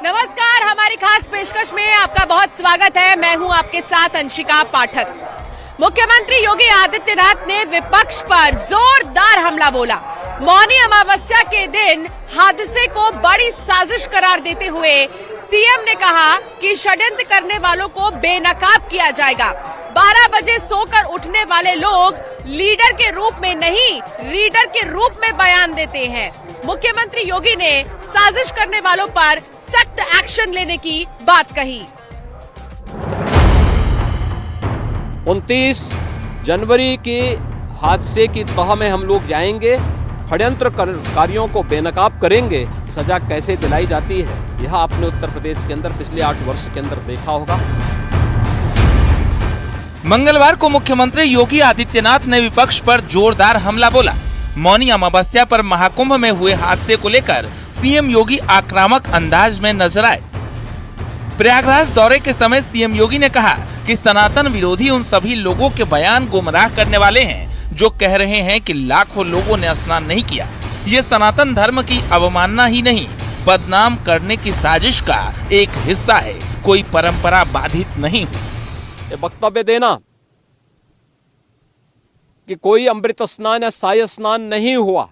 नमस्कार, हमारी खास पेशकश में आपका बहुत स्वागत है। मैं हूं आपके साथ अंशिका पाठक। मुख्यमंत्री योगी आदित्यनाथ ने विपक्ष पर जोरदार हमला बोला। मौनी अमावस्या के दिन हादसे को बड़ी साजिश करार देते हुए सीएम ने कहा कि षड्यंत्र करने वालों को बेनकाब किया जाएगा। 12 बजे सोकर उठने वाले लोग लीडर के रूप में नहीं, रीडर के रूप में बयान देते हैं। मुख्यमंत्री योगी ने साजिश करने वालों पर सख्त एक्शन लेने की बात कही। 29 जनवरी के हादसे की तह में हम लोग जाएंगे, षड्यंत्रकारियों को बेनकाब करेंगे, सजा कैसे दिलाई जाती है यह आपने उत्तर प्रदेश के अंदर पिछले 8 वर्ष के अंदर देखा होगा। मंगलवार को मुख्यमंत्री योगी आदित्यनाथ ने विपक्ष पर जोरदार हमला बोला। मौनी अमावस्या पर महाकुंभ में हुए हादसे को लेकर सीएम योगी आक्रामक अंदाज में नजर आए। प्रयागराज दौरे के समय सीएम योगी ने कहा कि सनातन विरोधी उन सभी लोगों के बयान गुमराह करने वाले हैं जो कह रहे हैं कि लाखों लोगों ने स्नान नहीं किया। ये सनातन धर्म की अवमानना ही नहीं, बदनाम करने की साजिश का एक हिस्सा है। कोई परंपरा बाधित नहीं हुई। ये वक्तव्य देना कि कोई अमृत स्नान या साय स्नान नहीं हुआ,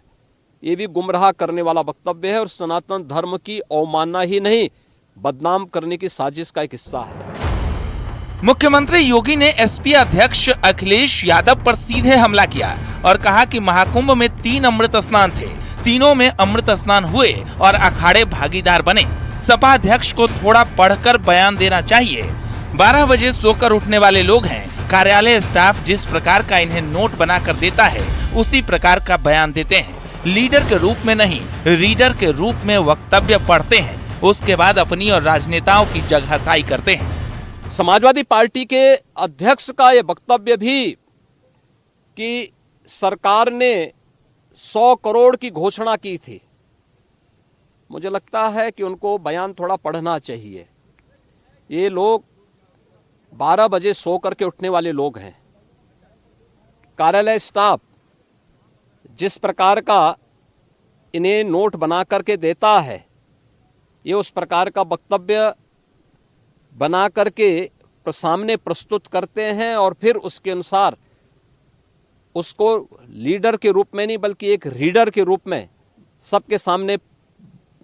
ये भी गुमराह करने वाला वक्तव्य है और सनातन धर्म की अवमानना ही नहीं, बदनाम करने की साजिश का एक हिस्सा है। मुख्यमंत्री योगी ने एसपी अध्यक्ष अखिलेश यादव पर सीधे हमला किया और कहा कि महाकुंभ में 3 अमृत स्नान थे, तीनों में अमृत स्नान हुए और अखाड़े भागीदार बने। सपा अध्यक्ष को थोड़ा पढ़कर बयान देना चाहिए। 12 बजे सोकर उठने वाले लोग हैं। कार्यालय स्टाफ जिस प्रकार का इन्हें नोट बना कर देता है उसी प्रकार का बयान देते हैं। लीडर के रूप में नहीं, रीडर के रूप में वक्तव्य पढ़ते हैं, उसके बाद अपनी और राजनेताओं की जगहसाई करते हैं। समाजवादी पार्टी के अध्यक्ष का यह वक्तव्य भी कि सरकार ने 100 करोड़ की घोषणा की थी, मुझे लगता है कि उनको बयान थोड़ा पढ़ना चाहिए। ये लोग 12 बजे सो करके उठने वाले लोग हैं। कार्यालय स्टाफ जिस प्रकार का इन्हें नोट बना करके देता है, ये उस प्रकार का वक्तव्य बना करके सामने प्रस्तुत करते हैं और फिर उसके अनुसार उसको लीडर के रूप में नहीं बल्कि एक रीडर के रूप में सबके सामने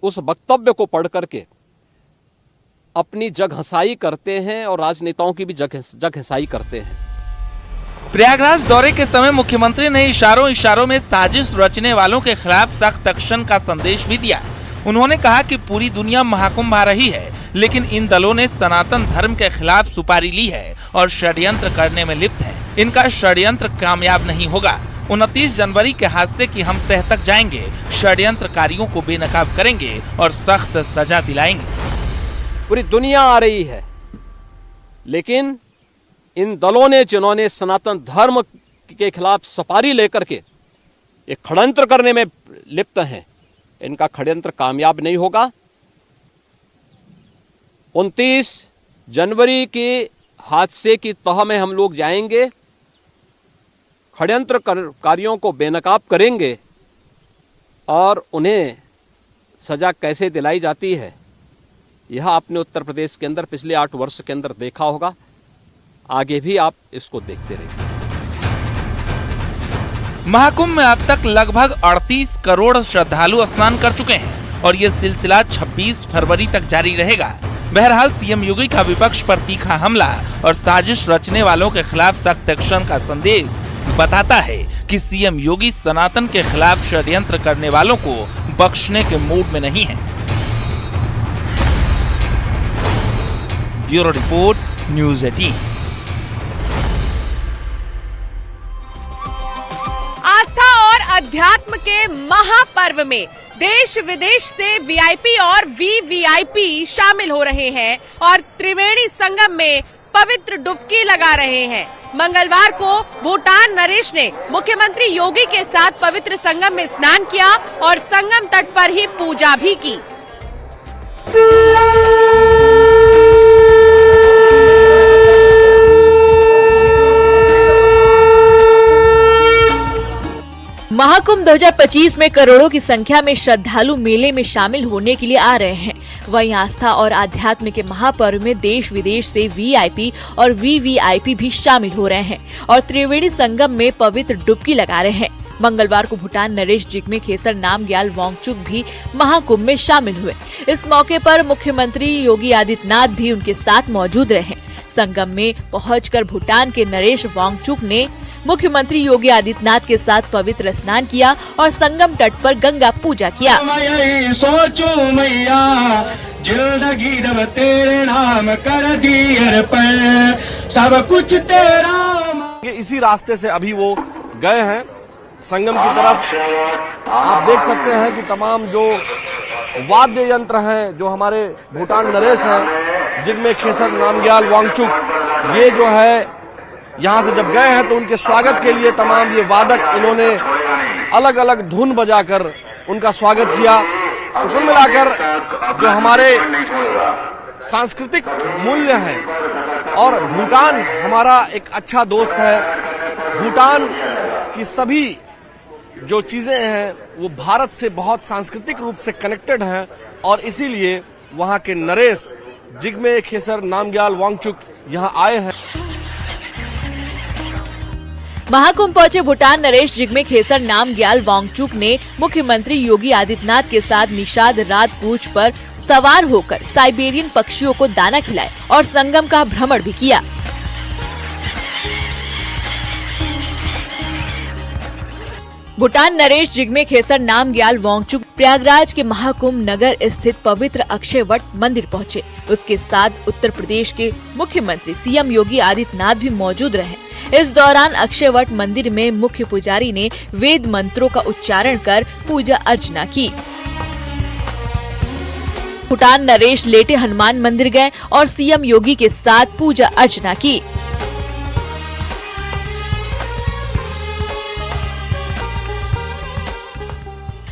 उस वक्तव्य को पढ़ करके अपनी जगहसाई करते हैं और राजनेताओं की भी जगहसाई करते हैं। प्रयागराज दौरे के समय मुख्यमंत्री ने इशारों में साजिश रचने वालों के खिलाफ सख्त एक्शन का संदेश भी दिया। उन्होंने कहा कि पूरी दुनिया महाकुंभ आ रही है, लेकिन इन दलों ने सनातन धर्म के खिलाफ सुपारी ली है और षड्यंत्र करने में लिप्त है। इनका षड्यंत्र कामयाब नहीं होगा। 29 जनवरी के हादसे की हम तह तक जाएंगे, षड्यंत्रकारियों को बेनकाब करेंगे और सख्त सजा दिलाएंगे। पूरी दुनिया आ रही है, लेकिन इन दलों ने जिन्होंने सनातन धर्म के खिलाफ सफारी लेकर के एक षड्यंत्र करने में लिप्त हैं, इनका षड्यंत्र कामयाब नहीं होगा। 29 जनवरी के हादसे की तह में हम लोग जाएंगे, षड्यंत्रकारियों को बेनकाब करेंगे और उन्हें सजा कैसे दिलाई जाती है यह आपने उत्तर प्रदेश के अंदर पिछले 8 वर्ष के अंदर देखा होगा। आगे भी आप इसको देखते रहिए। महाकुंभ में अब तक लगभग 38 करोड़ श्रद्धालु स्नान कर चुके हैं और ये सिलसिला 26 फरवरी तक जारी रहेगा। बहरहाल सीएम योगी का विपक्ष पर तीखा हमला और साजिश रचने वालों के खिलाफ सख्त एक्शन का संदेश बताता है कि सीएम योगी सनातन के खिलाफ षड्यंत्र करने वालों को बख्शने के मूड में नहीं है। Bureau report, news 18। आस्था और अध्यात्म के महापर्व में देश विदेश से वीआईपी और वीवीआईपी शामिल हो रहे हैं और त्रिवेणी संगम में पवित्र डुबकी लगा रहे हैं। मंगलवार को भूटान नरेश ने मुख्यमंत्री योगी के साथ पवित्र संगम में स्नान किया और संगम तट पर ही पूजा भी की। महाकुंभ 2025 में करोड़ों की संख्या में श्रद्धालु मेले में शामिल होने के लिए आ रहे हैं। वहीं आस्था और आध्यात्म के महापर्व में देश विदेश से वीआईपी और वीवीआईपी भी शामिल हो रहे हैं और त्रिवेणी संगम में पवित्र डुबकी लगा रहे हैं। मंगलवार को भूटान नरेश जिग्मे खेसर नामग्याल वांगचुक भी महाकुंभ में शामिल हुए। इस मौके पर मुख्यमंत्री योगी आदित्यनाथ भी उनके साथ मौजूद रहे। संगम में पहुंचकर भूटान के नरेश वांगचुक ने मुख्यमंत्री योगी आदित्यनाथ के साथ पवित्र स्नान किया और संगम तट पर गंगा पूजा किया। सोचूं मैया जिंदगी रब तेरे नाम कर दी अर्पण, सब कुछ तेरा। इसी रास्ते से अभी वो गए हैं संगम की तरफ। आप देख सकते हैं कि तमाम जो वाद्य यंत्र हैं, जो हमारे भूटान नरेश हैं जिनमें खेसर नामग्याल वांगचुक, ये जो है यहाँ से जब गए हैं तो उनके स्वागत के लिए तमाम ये वादक, इन्होंने अलग अलग धुन बजाकर उनका स्वागत किया। तो कुल मिलाकर जो हमारे सांस्कृतिक मूल्य हैं और भूटान हमारा एक अच्छा दोस्त है, भूटान की सभी जो चीजें हैं वो भारत से बहुत सांस्कृतिक रूप से कनेक्टेड हैं और इसीलिए वहां के नरेश जिग्मे खेसर नामग्याल वांगचुक यहाँ आए हैं। महाकुंभ पहुंचे भूटान नरेश जिग्मे खेसर नामग्याल वांगचुक ने मुख्यमंत्री योगी आदित्यनाथ के साथ निषाद रात कूच पर सवार होकर साइबेरियन पक्षियों को दाना खिलाया और संगम का भ्रमण भी किया। भूटान नरेश जिग्मे खेसर नामग्याल वांगचुक प्रयागराज के महाकुंभ नगर स्थित पवित्र अक्षयवट मंदिर पहुंचे। उसके साथ उत्तर प्रदेश के मुख्यमंत्री सीएम योगी आदित्यनाथ भी मौजूद रहे। इस दौरान अक्षयवट मंदिर में मुख्य पुजारी ने वेद मंत्रों का उच्चारण कर पूजा अर्चना की। भूटान नरेश लेटे हनुमान मंदिर गए और सीएम योगी के साथ पूजा अर्चना की।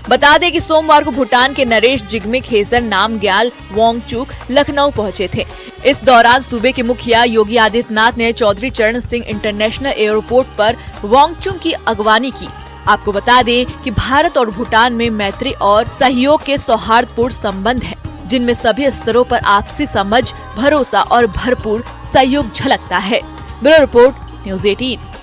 बता दें कि सोमवार को भूटान के नरेश जिग्मे खेसर नामग्याल वांगचुक लखनऊ पहुंचे थे। इस दौरान सूबे के मुखिया योगी आदित्यनाथ ने चौधरी चरण सिंह इंटरनेशनल एयरपोर्ट पर वांगचुक की अगवानी की। आपको बता दें कि भारत और भूटान में मैत्री और सहयोग के सौहार्दपूर्ण संबंध हैं, जिनमें सभी स्तरों पर आपसी समझ, भरोसा और भरपूर सहयोग झलकता है। Bureau report, news 18।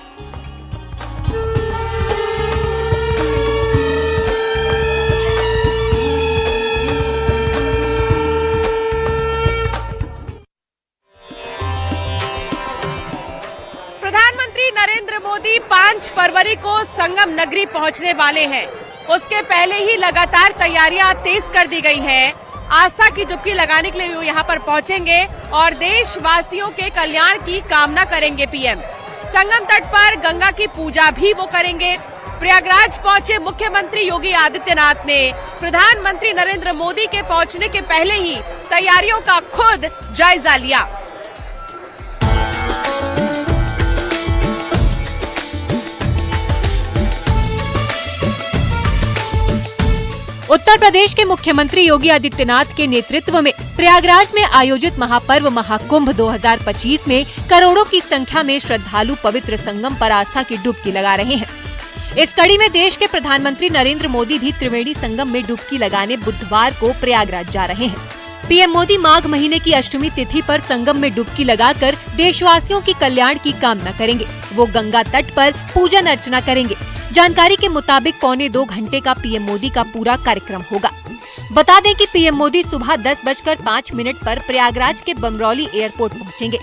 प्रधानमंत्री नरेंद्र मोदी 5 फरवरी को संगम नगरी पहुंचने वाले हैं। उसके पहले ही लगातार तैयारियां तेज कर दी गई हैं। आस्था की डुबकी लगाने के लिए वो यहां पर पहुंचेंगे और देशवासियों के कल्याण की कामना करेंगे पीएम। संगम तट पर गंगा की पूजा भी वो करेंगे। प्रयागराज पहुंचे मुख्यमंत्री योगी आदित्यनाथ ने प्रधानमंत्री नरेंद्र मोदी के पहुंचने के पहले ही तैयारियों का खुद जायजा लिया। उत्तर प्रदेश के मुख्यमंत्री योगी आदित्यनाथ के नेतृत्व में प्रयागराज में आयोजित महापर्व महाकुंभ 2025 में करोड़ों की संख्या में श्रद्धालु पवित्र संगम पर आस्था की डुबकी लगा रहे हैं। इस कड़ी में देश के प्रधानमंत्री नरेंद्र मोदी भी त्रिवेणी संगम में डुबकी लगाने बुधवार को प्रयागराज जा रहे हैं। पीएम मोदी माघ महीने की अष्टमी तिथि पर संगम में डुबकी लगाकर देशवासियों की कल्याण की कामना करेंगे। वो गंगा तट पर पूजन अर्चना करेंगे। जानकारी के मुताबिक 1.25 घंटे का पीएम मोदी का पूरा कार्यक्रम होगा। बता दें कि पीएम मोदी सुबह 10:05 पर प्रयागराज के बमरौली एयरपोर्ट पहुंचेंगे।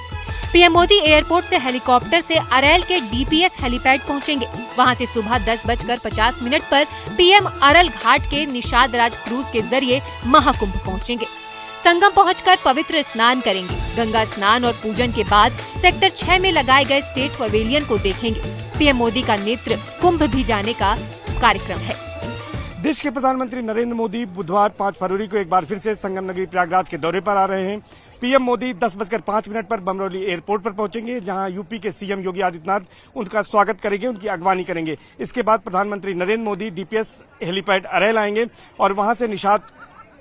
पीएम मोदी एयरपोर्ट से हेलीकॉप्टर से अरैल के डीपीएस हेलीपैड पहुंचेंगे। वहां से सुबह 10:50 पर पीएम अरल घाट के निषाद राज क्रूज के जरिए महाकुंभ पहुंचेंगे। संगम पहुंचकर पवित्र स्नान करेंगे। गंगा स्नान और पूजन के बाद सेक्टर 6 में लगाए गए स्टेट पवेलियन को देखेंगे। पीएम मोदी का नेत्र कुंभ भी जाने का कार्यक्रम है। देश के प्रधानमंत्री नरेंद्र मोदी बुधवार 5 फरवरी को एक बार फिर से संगम नगरी प्रयागराज के दौरे पर आ रहे हैं। पीएम मोदी 10:05 पर बमरौली एयरपोर्ट पर पहुंचेंगे, जहां यूपी के सीएम योगी आदित्यनाथ उनका स्वागत करेंगे, उनकी अगवानी करेंगे। इसके बाद प्रधानमंत्री नरेंद्र मोदी डीपीएस हेलीपैड अरैल आएंगे और वहां से निषाद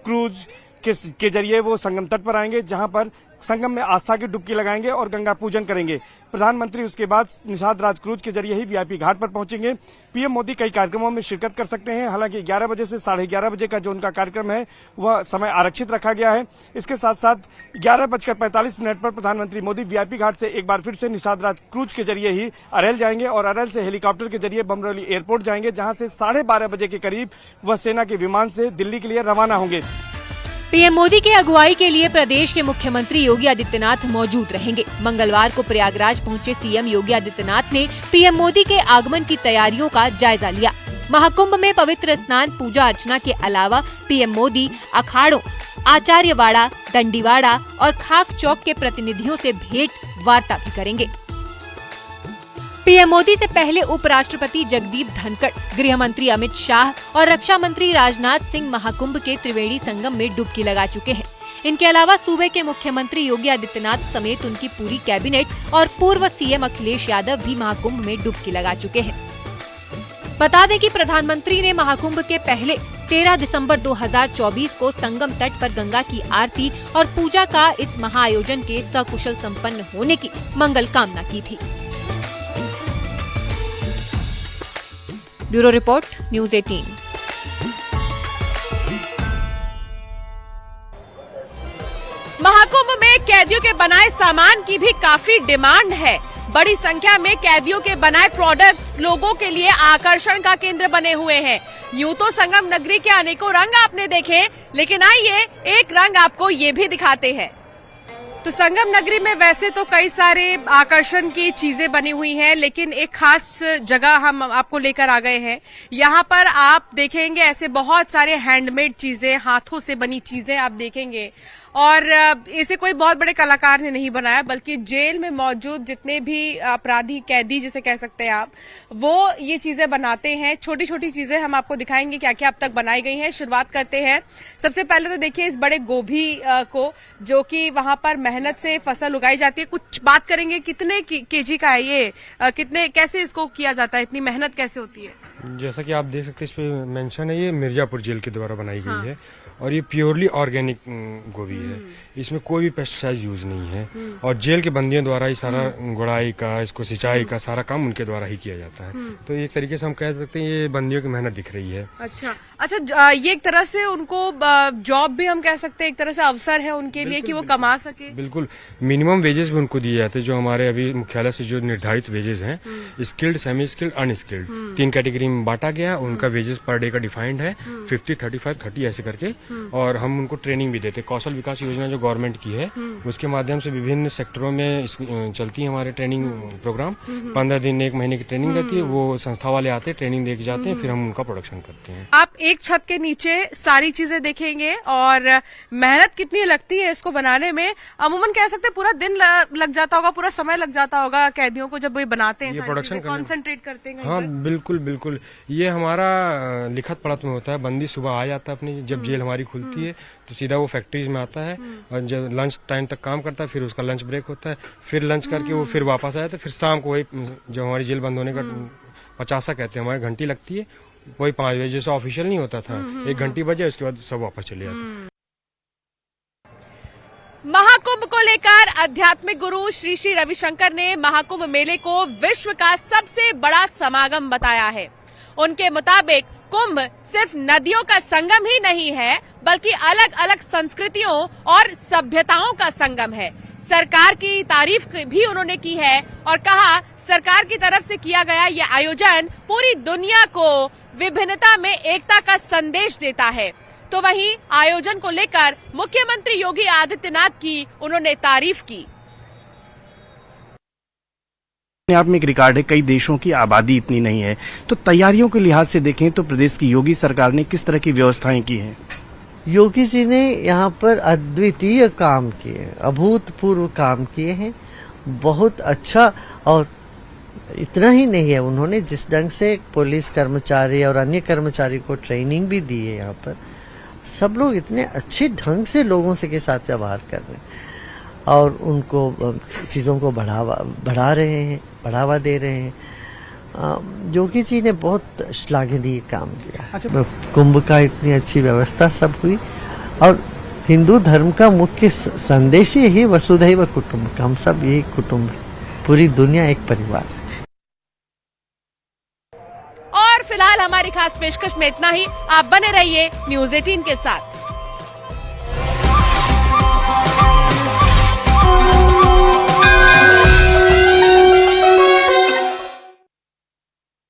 क्रूज के जरिए वो संगम तट पर आएंगे, जहां पर संगम में आस्था की डुबकी लगाएंगे और गंगा पूजन करेंगे। प्रधानमंत्री उसके बाद निषाद राज क्रूज के जरिए ही वीआईपी घाट पर पहुंचेंगे। पीएम मोदी कई कार्यक्रमों में शिरकत कर सकते हैं। हालांकि 11 बजे से 11:30 बजे का जो उनका कार्यक्रम है वह समय आरक्षित रखा गया है। इसके साथ साथ 11:45 पर प्रधानमंत्री मोदी वीआईपी घाट से एक बार फिर से निषाद राज क्रूज के जरिए ही अरेल जाएंगे और अरेल से हेलीकॉप्टर के जरिए बमरौली एयरपोर्ट जाएंगे, जहां से 12:30 बजे के करीब वह सेना के विमान से दिल्ली के लिए रवाना होंगे। पीएम मोदी के अगुवाई के लिए प्रदेश के मुख्यमंत्री योगी आदित्यनाथ मौजूद रहेंगे। मंगलवार को प्रयागराज पहुंचे सीएम योगी आदित्यनाथ ने पीएम मोदी के आगमन की तैयारियों का जायजा लिया। महाकुंभ में पवित्र स्नान, पूजा अर्चना के अलावा पीएम मोदी अखाड़ों, आचार्यवाड़ा, दंडीवाड़ा और खाक चौक के प्रतिनिधियों से भेंट वार्ता भी करेंगे। पीएम मोदी से पहले उपराष्ट्रपति जगदीप धनखड़, गृह मंत्री अमित शाह और रक्षा मंत्री राजनाथ सिंह महाकुंभ के त्रिवेणी संगम में डुबकी लगा चुके हैं। इनके अलावा सूबे के मुख्यमंत्री योगी आदित्यनाथ समेत उनकी पूरी कैबिनेट और पूर्व सीएम अखिलेश यादव भी महाकुंभ में डुबकी लगा चुके हैं। बता दें कि प्रधानमंत्री ने महाकुंभ के पहले 13 दिसंबर 2024 को संगम तट पर गंगा की आरती और पूजा का इस महाआयोजन के सकुशल संपन्न होने की मंगल कामना की थी। Bureau report, news 18। महाकुंभ में कैदियों के बनाए सामान की भी काफी डिमांड है। बड़ी संख्या में कैदियों के बनाए प्रोडक्ट्स लोगों के लिए आकर्षण का केंद्र बने हुए हैं। यूं तो संगम नगरी के अनेकों रंग आपने देखे, लेकिन आइए एक रंग आपको ये भी दिखाते हैं। तो संगम नगरी में वैसे तो कई सारे आकर्षण की चीजें बनी हुई हैं, लेकिन एक खास जगह हम आपको लेकर आ गए हैं। यहाँ पर आप देखेंगे ऐसे बहुत सारे हैंडमेड चीजें, हाथों से बनी चीजें आप देखेंगे। और इसे कोई बहुत बड़े कलाकार ने नहीं बनाया, बल्कि जेल में मौजूद जितने भी अपराधी, कैदी जिसे कह सकते हैं आप, वो ये चीजें बनाते हैं। छोटी छोटी चीजें हम आपको दिखाएंगे क्या क्या अब तक बनाई गई हैं। शुरुआत करते हैं। सबसे पहले तो देखिए इस बड़े गोभी को, जो कि वहां पर मेहनत से फसल उगाई जाती है। कुछ बात करेंगे कितने केजी का है ये, कितने, कैसे इसको किया जाता है, इतनी मेहनत कैसे होती है? जैसा कि आप देख सकते हैं इस पे मेंशन है, ये मिर्जापुर जेल के द्वारा बनाई गई है और ये प्योरली ऑर्गेनिक गोभी है। इसमें कोई भी पेस्टिसाइड यूज नहीं है और जेल के बंदियों द्वारा ही सारा गुड़ाई का, इसको सिंचाई का सारा काम उनके द्वारा ही किया जाता है। तो एक तरीके से हम कह सकते हैं ये बंदियों की मेहनत दिख रही है। अच्छा, ये एक तरह से उनको जॉब भी हम कह सकते हैं, एक तरह से अवसर है उनके लिए कि वो कमा सके। बिल्कुल, मिनिमम वेजेस भी उनको दिए जाते हैं, जो हमारे अभी मुख्यालय से जो निर्धारित वेजेस हैं, skilled, semi skilled, unskilled, 3 category में बांटा गया। उनका वेजेस पर डे का डिफाइंड है 50, 35, 30 ऐसे करके। और हम उनको ट्रेनिंग भी देते हैं। कौशल विकास योजना जो गवर्नमेंट की है उसके माध्यम से विभिन्न सेक्टरों में चलती है हमारे ट्रेनिंग प्रोग्राम। 15 दिन, 1 महीने की ट्रेनिंग रहती है। वो संस्था वाले आते हैं, ट्रेनिंग दे के जाते हैं, फिर हम उनका प्रोडक्शन करते हैं। आप एक छत के नीचे सारी चीजें देखेंगे और मेहनत कितनी लगती है इसको बनाने में। अमूमन कह सकते हैं पूरा दिन लग जाता होगा, पूरा समय लग जाता होगा कैदियों को जब वो बनाते हैं, ये प्रोडक्शन कॉन्सेंट्रेट करते हैं। हाँ बिल्कुल बिल्कुल, ये हमारा लिखत पढ़त में होता है। बंदी सुबह आ जाता है अपनी, जब जेल हमारी खुलती है तो सीधा वो फैक्ट्रीज में आता है और जब लंच टाइम तक काम करता है, फिर उसका लंच ब्रेक होता है, फिर लंच करके वो फिर वापस आया, तो फिर शाम को वही जो हमारी जेल बंद होने का 50 कहते हैं हमारी घंटी लगती है, वही 5 बजे, जैसे ऑफिशियल नहीं होता था, 1 घंटी बजे उसके बाद सब वापस चले जाते। महाकुंभ को लेकर आध्यात्मिक गुरु श्री श्री रविशंकर ने महाकुंभ मेले को विश्व का सबसे बड़ा समागम बताया है। उनके मुताबिक कुंभ सिर्फ नदियों का संगम ही नहीं है, बल्कि अलग अलग संस्कृतियों और सभ्यताओं का संगम है। सरकार की तारीफ भी उन्होंने की है और कहा सरकार की तरफ से किया गया यह आयोजन पूरी दुनिया को विभिन्नता में एकता का संदेश देता है। तो वहीं आयोजन को लेकर मुख्यमंत्री योगी आदित्यनाथ की उन्होंने तारीफ की। आप में एक रिकॉर्ड है, कई देशों की आबादी इतनी नहीं है, तो तैयारियों के लिहाज से देखें तो प्रदेश की योगी सरकार ने किस तरह की व्यवस्थाएं की हैं? योगी जी ने यहाँ पर अद्वितीय काम किए, अभूतपूर्व काम किए हैं, बहुत अच्छा। और इतना ही नहीं है, उन्होंने जिस ढंग से पुलिस कर्मचारी और अन्य कर्मचारी को ट्रेनिंग भी दी है, यहाँ पर सब लोग इतने अच्छे ढंग से लोगों से के साथ व्यवहार कर रहे हैं और उनको चीज़ों को बढ़ा रहे हैं, बढ़ावा दे रहे हैं। योगी जी ने बहुत श्लाघनीय काम किया। कुंभ का इतनी अच्छी व्यवस्था सब हुई और हिंदू धर्म का मुख्य संदेश ही यही वसुधैव कुटुंबकम, हम सब यही कुटुंब है, पूरी दुनिया एक परिवार है। और फिलहाल हमारी खास पेशकश में इतना ही। आप बने रहिए न्यूज़ 18 के साथ।